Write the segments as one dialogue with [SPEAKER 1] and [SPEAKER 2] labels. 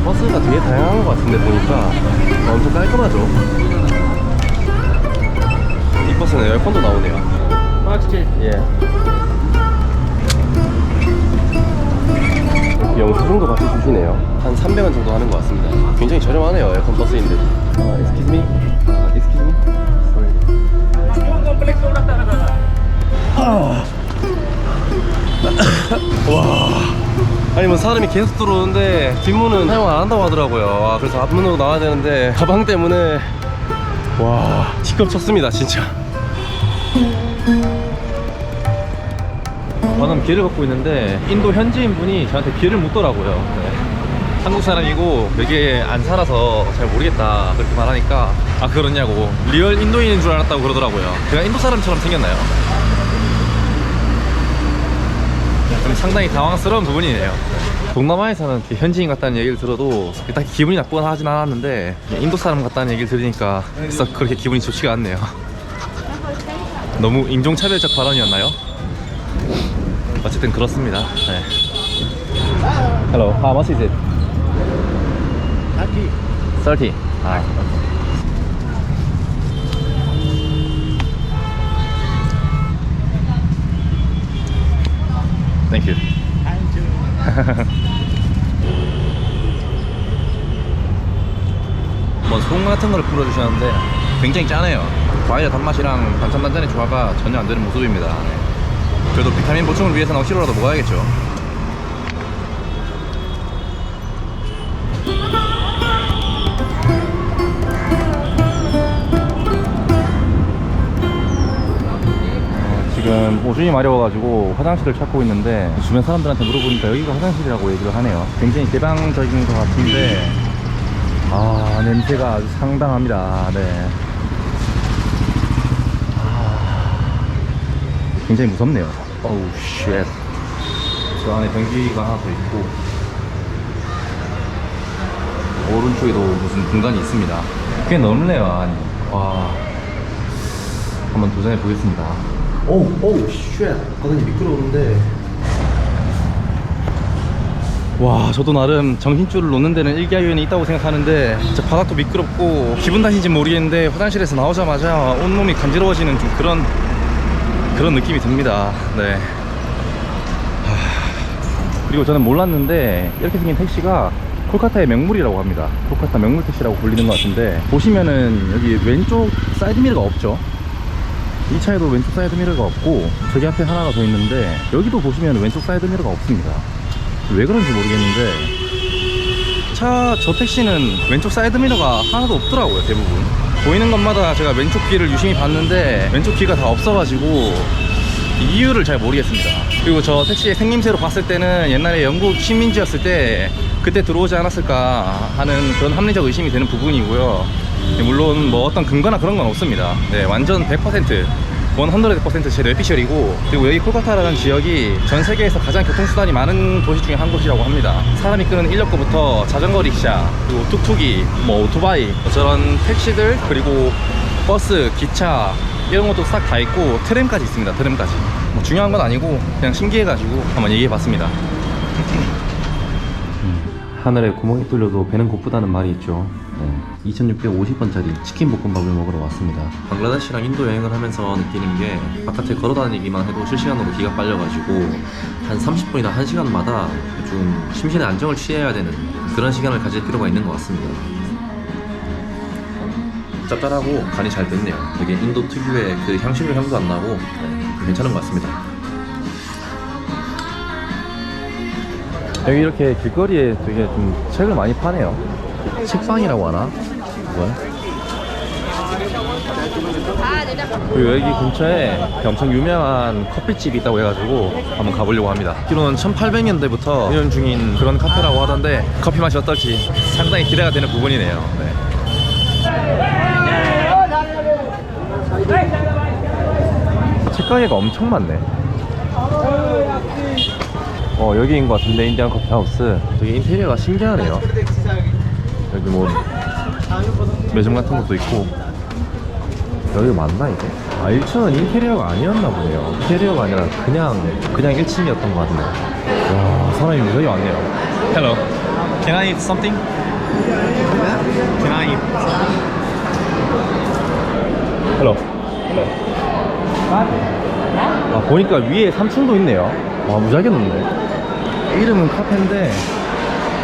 [SPEAKER 1] 버스가 되게 다양한 것 같은데 보니까 엄청 깔끔하죠. 이 버스는 에어컨도 나오네요. 예. 영수증도 같이 주시네요. 한 300원 정도 하는 것 같습니다. 굉장히 저렴하네요. 에어컨 버스인데. Excuse me. Excuse me. Sorry. 와. 아니 뭐 사람이 계속 들어오는데 뒷문은 사용 안 한다고 하더라고요. 그래서 앞문으로 나와야 되는데 가방 때문에 와 시끄럽 쳤습니다 진짜.
[SPEAKER 2] 방금 길을 걷고 있는데 인도 현지인 분이 저한테 길을 묻더라고요. 네. 한국 사람이고 여기에 안 살아서 잘 모르겠다 그렇게 말하니까 아 그러냐고 리얼 인도인인 줄 알았다고 그러더라고요. 제가 인도 사람처럼 생겼나요? 상당히 당황스러운 부분이네요. 동남아에서는 현지인 같다는 얘기를 들어도 딱히 기분이 나쁘거나 하진 않았는데 인도 사람 같다는 얘기를 들으니까 썩 그렇게 기분이 좋지가 않네요. 너무 인종차별적 발언이었나요? 어쨌든 그렇습니다. 네. Hello, how much is it? 30. 아. Thank you. 뭐 소금 같은 걸 뿌려주셨는데 굉장히 짜네요. 과일의 단맛이랑 반찬 단짠의 조화가 전혀 안 되는 모습입니다. 그래도 비타민 보충을 위해서는 억지로라도 먹어야겠죠. 지금 오줌이 마려워가지고 화장실을 찾고 있는데 주변 사람들한테 물어보니까 여기가 화장실이라고 얘기를 하네요. 굉장히 개방적인 것 같은데 아 냄새가 아주 상당합니다. 네. 굉장히 무섭네요. 어우 쉣. 저 안에 변기가 하나 더 있고 오른쪽에도 무슨 공간이 있습니다. 꽤 넓네요. 아니 와 한번 도전해 보겠습니다.
[SPEAKER 1] 오우 쉣. 바닥이 미끄러운데.
[SPEAKER 2] 와 저도 나름 정신줄을 놓는 데는 일가견이 있다고 생각하는데 진짜 바닥도 미끄럽고 기분 탓인지 모르겠는데 화장실에서 나오자마자 온몸이 간지러워지는 좀 그런 느낌이 듭니다. 네. 그리고 저는 몰랐는데 이렇게 생긴 택시가 콜카타의 명물이라고 합니다. 콜카타 명물 택시라고 불리는 것 같은데 보시면은 여기 왼쪽 사이드미러가 없죠. 이 차에도 왼쪽 사이드미러가 없고 저기 앞에 하나가 더 있는데 여기도 보시면 왼쪽 사이드미러가 없습니다. 왜 그런지 모르겠는데 저 택시는 왼쪽 사이드미러가 하나도 없더라고요. 대부분 보이는 것마다 제가 왼쪽 귀를 유심히 봤는데 왼쪽 귀가 다 없어가지고 이유를 잘 모르겠습니다. 그리고 저 택시의 생김새로 봤을 때는 옛날에 영국 식민지였을 때 그때 들어오지 않았을까 하는 그런 합리적 의심이 되는 부분이고요. 물론 뭐 어떤 근거나 그런 건 없습니다. 네, 완전 100% 100% 제 뇌피셜이고, 그리고 여기 콜카타라는 지역이 전 세계에서 가장 교통수단이 많은 도시 중에 한 곳이라고 합니다. 사람이 끄는 인력거부터 자전거 릭샤, 그리고 툭툭이, 뭐 오토바이, 저런 택시들, 그리고 버스, 기차 이런 것도 싹 다 있고 트램까지 있습니다. 트램까지. 뭐 중요한 건 아니고 그냥 신기해가지고 한번 얘기해봤습니다. 하늘에 구멍이 뚫려도 배는 고프다는 말이 있죠. 2650원짜리 치킨 볶음밥을 먹으러 왔습니다. 방글라데시랑 인도 여행을 하면서 느끼는 게 바깥에 걸어다니기만 해도 실시간으로 기가 빨려가지고 한 30분이나 1시간마다 좀 심신의 안정을 취해야 되는 그런 시간을 가질 필요가 있는 것 같습니다. 짭짤하고 간이 잘 됐네요. 되게 인도 특유의 그 향신료 향도 안 나고 괜찮은 것 같습니다. 여기 이렇게 길거리에 되게 좀 책을 많이 파네요. 책방이라고 하나? 이건? 그리고 여기 근처에 엄청 유명한 커피집이 있다고 해가지고 한번 가보려고 합니다. 기로는 1800년대부터 운영 중인 그런 카페라고 하던데 커피 맛이 어떨지 상당히 기대가 되는 부분이네요. 네. 책가게가 엄청 많네. 여기인 것 같은데, 인디안 커피하우스. 되게 인테리어가 신기하네요. 여기 뭐 매점 같은 것도 있고. 여기 맞나 이게?
[SPEAKER 1] 아 1층은 인테리어가 아니었나 보네요. 인테리어가 아니라 그냥 1층이었던 것 같네. 와 사람이 무지하게 많네요. Hello, can I eat something? Can I eat? Hello. 아 보니까 위에 3층도 있네요. 와 무지하게 높네. 이름은 카페인데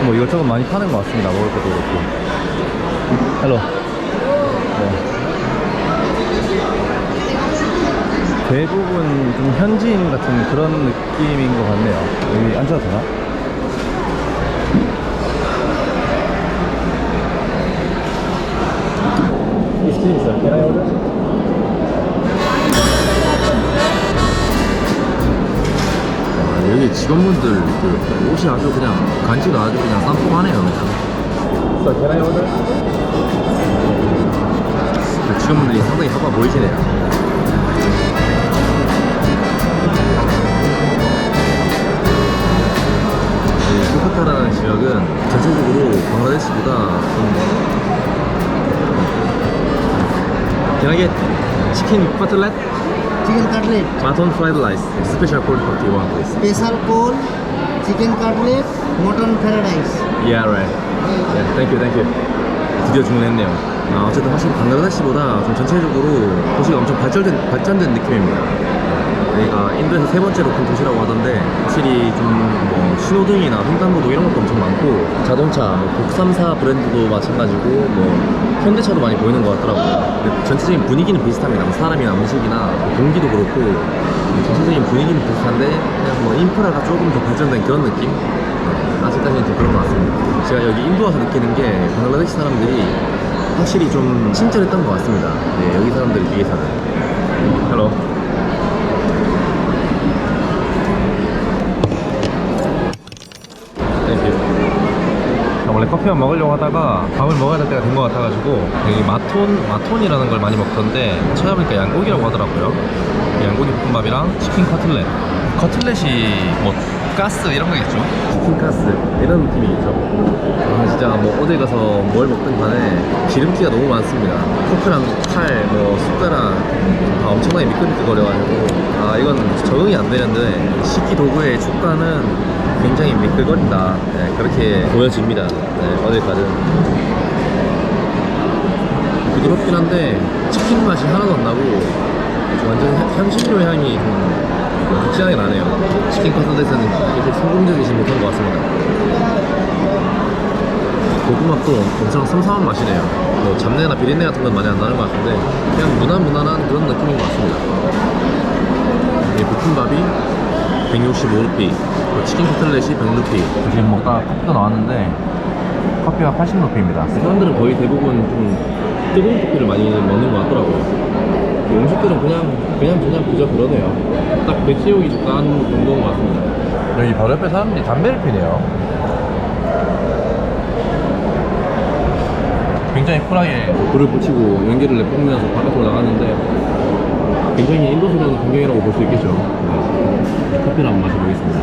[SPEAKER 1] 뭐 이것저것 많이 파는 것 같습니다. 먹을 것도 그렇고. 헬로. 네. 대부분 좀 현지인 같은 그런 느낌인 것 같네요. 여기 앉아도 되나?
[SPEAKER 3] 여기 직원분들 그 옷이 아주 그냥 간지가 아주 그냥 쌈뽕하네요 그냥.
[SPEAKER 1] So can I order?
[SPEAKER 3] 그 직원분들이 상당히 바빠 보이시네요. 이 콜카타라는 지역은 전체적으로 방글라데시보다 좀 Can I get chicken cutlet?
[SPEAKER 4] Chicken cutlet,
[SPEAKER 3] Mutton fried rice. Special cold coffee one please.
[SPEAKER 4] special cold, chicken cutlet, mutton paradise.
[SPEAKER 3] Yeah, right. Yeah, thank you. 드디어 주문했네요. 아, 어쨌든 확실히 방글라데시보다 좀 전체적으로 도시가 엄청 발전된 느낌입니다. 여기가 인도에서 세 번째로 큰 도시라고 하던데 확실히 좀 뭐 신호등이나 횡단보도 이런 것도 엄청 많고 자동차, 뭐 국산사 브랜드도 마찬가지고 뭐 현대차도 많이 보이는 것 같더라고요. 근데 전체적인 분위기는 비슷합니다. 뭐 사람이나 음식이나 공기도 그렇고 전체적인 분위기는 비슷한데 그냥 뭐 인프라가 조금 더 발전된 그런 느낌? 아직까지는 좀 그런 것 같습니다. 제가 여기 인도 와서 느끼는 게 방글라데시 사람들이 확실히 좀 친절했던 것 같습니다. 네, 여기 사람들에 비해서는. 헬로.
[SPEAKER 1] 원래 커피만 먹으려고 하다가 밥을 먹어야 될 때가 된 것 같아가지고 여기 마톤이라는 걸 많이 먹던데 찾아보니까 양고기라고 하더라고요. 양고기 볶음밥이랑 치킨 커틀렛이 뭐 가스 이런 거겠죠?
[SPEAKER 3] 치킨가스 이런 느낌이겠죠. 아 진짜 뭐 어디 가서 뭘 먹든 간에 기름기가 너무 많습니다. 포크랑 칼, 뭐 숟가락 다 엄청나게 미끌미끌거려가지고 아 이건 적응이 안 되는데 식기 도구의 촉감은 굉장히 미끌거린다. 네, 그렇게 보여집니다. 네, 어딜 가든 부드럽긴 한데 치킨 맛이 하나도 안 나고 완전 향신료 향이 좀 극진하게 나네요. 치킨 커틀렛은 이렇게 성공적이지 못한 것 같습니다. 볶음밥도 엄청 삼삼한 맛이네요. 뭐 잡내나 비린내 같은 건 많이 안 나는 것 같은데 그냥 무난무난한 그런 느낌인 것 같습니다. 이 볶음밥이 165루피, 치킨 커틀렛이 100루피.
[SPEAKER 1] 지금 먹다가 커피도 나왔는데 커피가 80루피입니다.
[SPEAKER 3] 사람들은 거의 대부분 좀 뜨거운 커피를 많이 먹는 것 같더라고요. 이 음식들은 그냥 그저 그러네요. 딱 배 채우기 적당한 정도인 것 같습니다.
[SPEAKER 1] 여기 바로 옆에 사람들이 담배를 피네요. 굉장히 쿨하게.
[SPEAKER 3] 불을 붙이고 연기를 내뿜으면서 바깥으로 나가는데 굉장히 인도스러운 풍경이라고 볼 수 있겠죠. 네. 커피를 한번 마셔보겠습니다.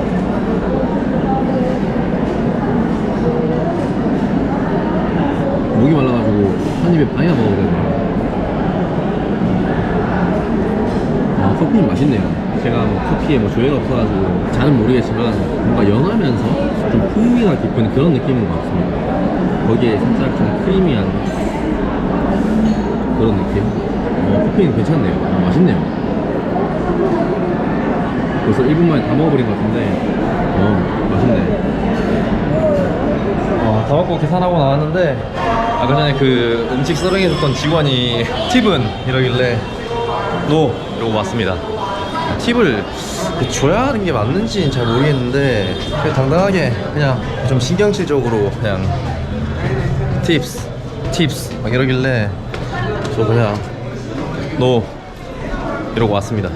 [SPEAKER 3] 목이 말라가지고 한 입에 반이나 먹어보겠네요. 아, 커피는 맛있네요. 제가 뭐 커피에 뭐 조예가 없어가지고 잘은 모르겠지만 뭔가 연하면서 좀 풍미가 깊은 그런 느낌인 것 같습니다. 거기에 살짝 좀 크리미한 그런 느낌. 커피는 괜찮네요. 맛있네요. 벌써 1분 만에 다 먹어버린 것 같은데 맛있네.
[SPEAKER 1] 다 먹고 계산하고 나왔는데 아까 전에 그 음식 서빙해줬던 직원이 팁은 이러길래 노! 이러고 왔습니다. 팁을 줘야 하는 게 맞는지는 잘 모르겠는데 그냥 당당하게 그냥 좀 신경질적으로 그냥 팁스 막 이러길래 저 그냥 노! 이러고 왔습니다.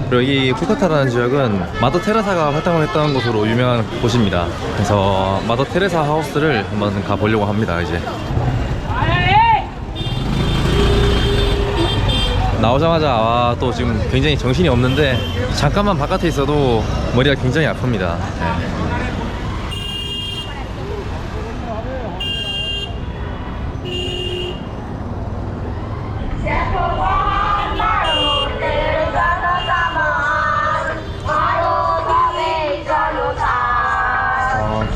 [SPEAKER 1] 그리고 이 콜카타라는 지역은 마더 테레사가 활동을 했던 곳으로 유명한 곳입니다. 그래서 마더 테레사 하우스를 한번 가보려고 합니다. 이제 나오자마자 또 지금 굉장히 정신이 없는데 잠깐만 바깥에 있어도 머리가 굉장히 아픕니다. 네.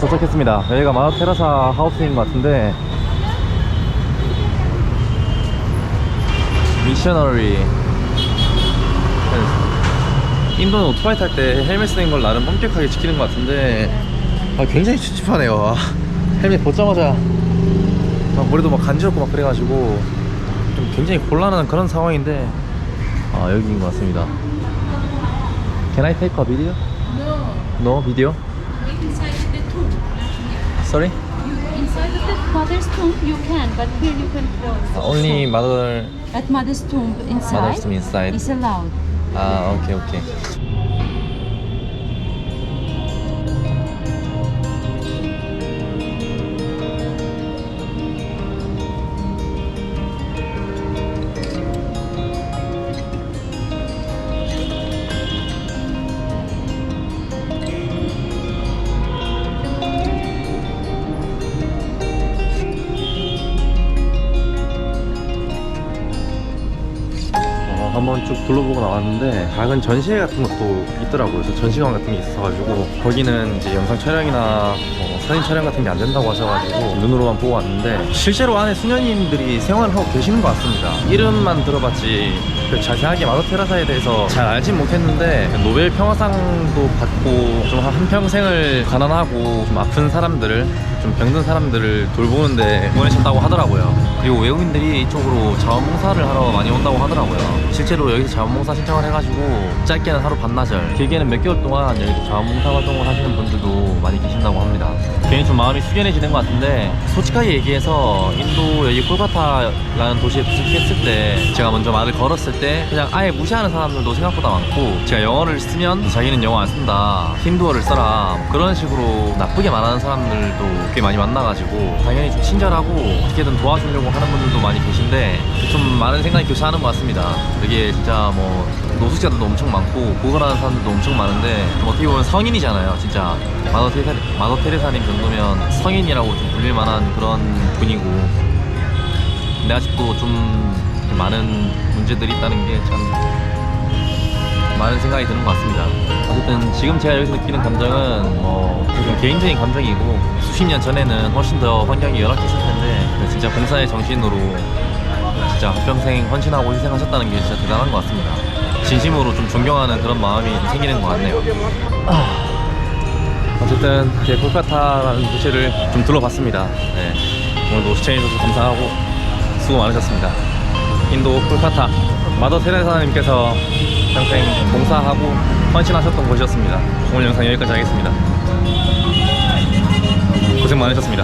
[SPEAKER 2] 도착했습니다. 여기가 마더 테라사 하우스인 것 같은데 미셔너리.
[SPEAKER 1] 인도는 오토바이 탈 때 헬멧 쓰는 걸 나름 엄격하게 지키는 것 같은데 굉장히 찝찝하네요. 헬멧 벗자마자 머리도 막 간지럽고 막 그래가지고 좀 굉장히 곤란한 그런 상황인데 여기인 것 같습니다.
[SPEAKER 2] Can I take a video?
[SPEAKER 1] No video?
[SPEAKER 5] Inside the tomb.
[SPEAKER 1] Sorry?
[SPEAKER 5] Inside of the mother's tomb you can, but here you can close.
[SPEAKER 1] Only mother.
[SPEAKER 5] At mother's tomb inside.
[SPEAKER 1] Mother's tomb inside.
[SPEAKER 5] Is allowed.
[SPEAKER 1] 오케이 오케이.
[SPEAKER 2] 한번 쭉 둘러보고 나왔는데
[SPEAKER 1] 작은 전시회 같은 것도 있더라고요. 그래서 전시관 같은 게 있어가지고 거기는 이제 영상 촬영이나 뭐 사진 촬영 같은 게 안 된다고 하셔가지고 눈으로만 보고 왔는데 실제로 안에 수녀님들이 생활을 하고 계시는 것 같습니다. 이름만 들어봤지 자세하게 마더 테라사에 대해서 잘 알진 못했는데 노벨 평화상도 받고 좀 한평생을 가난하고 좀 아픈 사람들을 좀 병든 사람들을 돌보는데 보내셨다고 하더라고요. 그리고 외국인들이 이쪽으로 자원봉사를 하러 많이 온다고 하더라고요. 실제로 여기서 자원봉사 신청을 해가지고 짧게는 하루 반나절, 길게는 몇 개월 동안 여기서 자원봉사 활동을 하시는 분들도 많이 계신다고 합니다. 괜히 좀 마음이 숙연해지는 것 같은데 솔직하게 얘기해서 인도 여기 콜카타라는 도시에 도착했을 때 제가 먼저 말을 걸었을 때 그냥 아예 무시하는 사람들도 생각보다 많고 제가 영어를 쓰면 자기는 영어 안 쓴다, 힌두어를 써라 그런 식으로 나쁘게 말하는 사람들도 꽤 많이 만나가지고 당연히 좀 친절하고 어떻게든 도와주려고 하는 분들도 많이 계신데 좀 많은 생각이 교차하는 것 같습니다. 여기에 진짜 뭐 노숙자들도 엄청 많고 고갈하는 사람들도 엄청 많은데 어떻게 보면 성인이잖아요. 진짜 마더 테레사님 정도면 성인이라고 좀 불릴 만한 그런 분이고 근데 아직도 좀 많은 문제들이 있다는 게 참 많은 생각이 드는 것 같습니다. 어쨌든 지금 제가 여기서 느끼는 감정은 뭐 좀 개인적인 감정이고 수십 년 전에는 훨씬 더 환경이 열악했을 텐데 진짜 봉사의 정신으로 진짜 한평생 헌신하고 희생하셨다는 게 진짜 대단한 것 같습니다. 진심으로 좀 존경하는 그런 마음이 좀 생기는 것 같네요. 어쨌든 제 콜카타라는 도시를 좀 둘러봤습니다. 네. 오늘도 시청해주셔서 감사하고 수고 많으셨습니다. 인도 콜카타 마더 테레사님께서 평생 봉사하고 헌신하셨던 곳이었습니다. 오늘 영상 여기까지 하겠습니다. 고생 많으셨습니다.